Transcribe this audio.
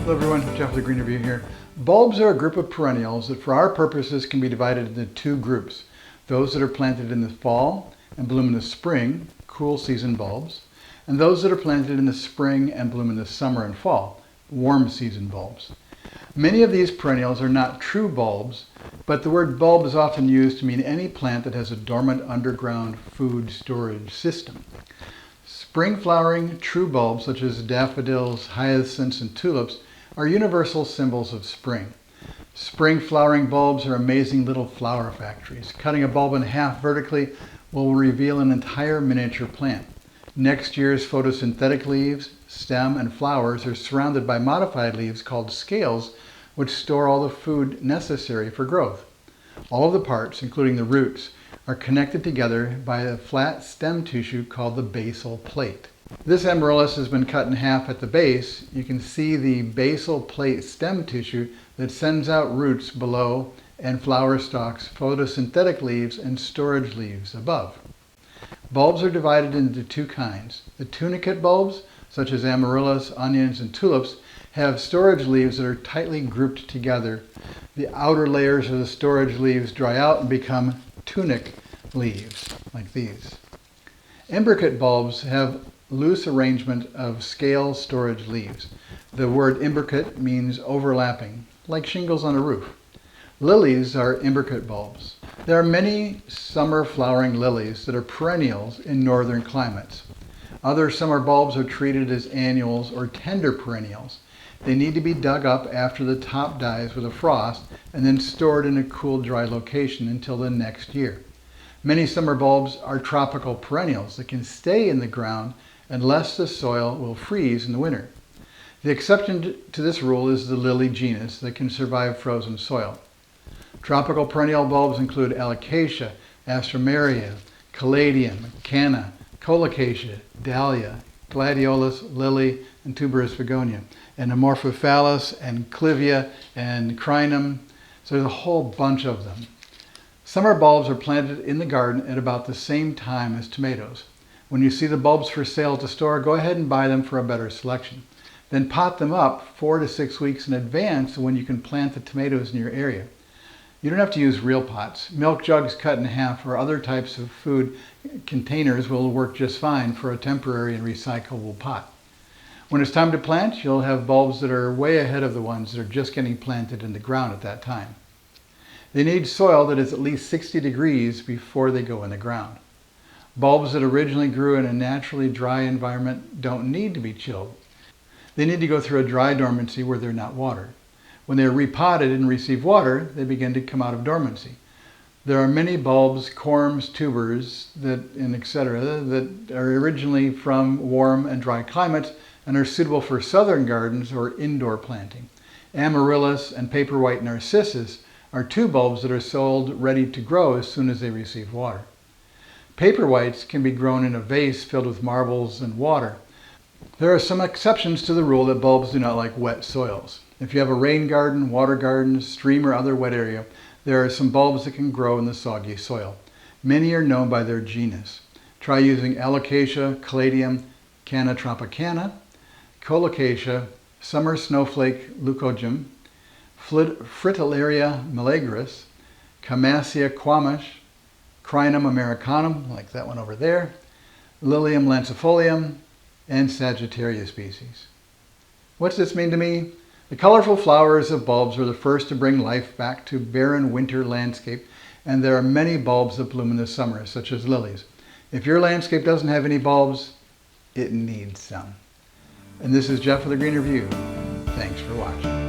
Hello everyone, Jeff with the Green Review here. Bulbs are a group of perennials that for our purposes can be divided into two groups. Those that are planted in the fall and bloom in the spring, cool season bulbs, and those that are planted in the spring and bloom in the summer and fall, warm season bulbs. Many of these perennials are not true bulbs, but the word bulb is often used to mean any plant that has a dormant underground food storage system. Spring flowering true bulbs such as daffodils, hyacinths, and tulips are universal symbols of spring. Spring flowering bulbs are amazing little flower factories. Cutting a bulb in half vertically will reveal an entire miniature plant. Next year's photosynthetic leaves, stem, and flowers are surrounded by modified leaves called scales, which store all the food necessary for growth. All of the parts, including the roots, are connected together by a flat stem tissue called the basal plate. This amaryllis has been cut in half at the base. You can see the basal plate stem tissue that sends out roots below and flower stalks, photosynthetic leaves, and storage leaves above. Bulbs are divided into two kinds. The tunicate bulbs, such as amaryllis, onions, and tulips, have storage leaves that are tightly grouped together. The outer layers of the storage leaves dry out and become tunic leaves, like these. Imbricate bulbs have loose arrangement of scale storage leaves. The word imbricate means overlapping, like shingles on a roof. Lilies are imbricate bulbs. There are many summer flowering lilies that are perennials in northern climates. Other summer bulbs are treated as annuals or tender perennials. They need to be dug up after the top dies with a frost and then stored in a cool, dry location until the next year. Many summer bulbs are tropical perennials that can stay in the ground unless the soil will freeze in the winter. The exception to this rule is the lily genus that can survive frozen soil. Tropical perennial bulbs include alocasia, astramaria, caladium, canna, colocasia, dahlia, gladiolus, lily, and tuberous begonia, and amorphophallus, and clivia, and crinum. So there's a whole bunch of them. Summer bulbs are planted in the garden at about the same time as tomatoes. When you see the bulbs for sale at the store, go ahead and buy them for a better selection. Then pot them up 4 to 6 weeks in advance when you can plant the tomatoes in your area. You don't have to use real pots. Milk jugs cut in half or other types of food containers will work just fine for a temporary and recyclable pot. When it's time to plant, you'll have bulbs that are way ahead of the ones that are just getting planted in the ground at that time. They need soil that is at least 60 degrees before they go in the ground. Bulbs that originally grew in a naturally dry environment don't need to be chilled. They need to go through a dry dormancy where they're not watered. When they're repotted and receive water, they begin to come out of dormancy. There are many bulbs, corms, tubers, and etc. that are originally from warm and dry climates and are suitable for southern gardens or indoor planting. Amaryllis and paperwhite narcissus are two bulbs that are sold ready to grow as soon as they receive water. Paperwhites can be grown in a vase filled with marbles and water. There are some exceptions to the rule that bulbs do not like wet soils. If you have a rain garden, water garden, stream, or other wet area, there are some bulbs that can grow in the soggy soil. Many are known by their genus. Try using alocasia, caladium, canna tropicana, colocasia, summer snowflake leucojum, fritillaria meleagris, Camassia quamash, Crinum americanum, like that one over there, Lilium lancifolium, and Sagittaria species. What's this mean to me? The colorful flowers of bulbs are the first to bring life back to barren winter landscape, and there are many bulbs that bloom in the summer, such as lilies. If your landscape doesn't have any bulbs, it needs some. And this is Jeff with the Green Review. Thanks for watching.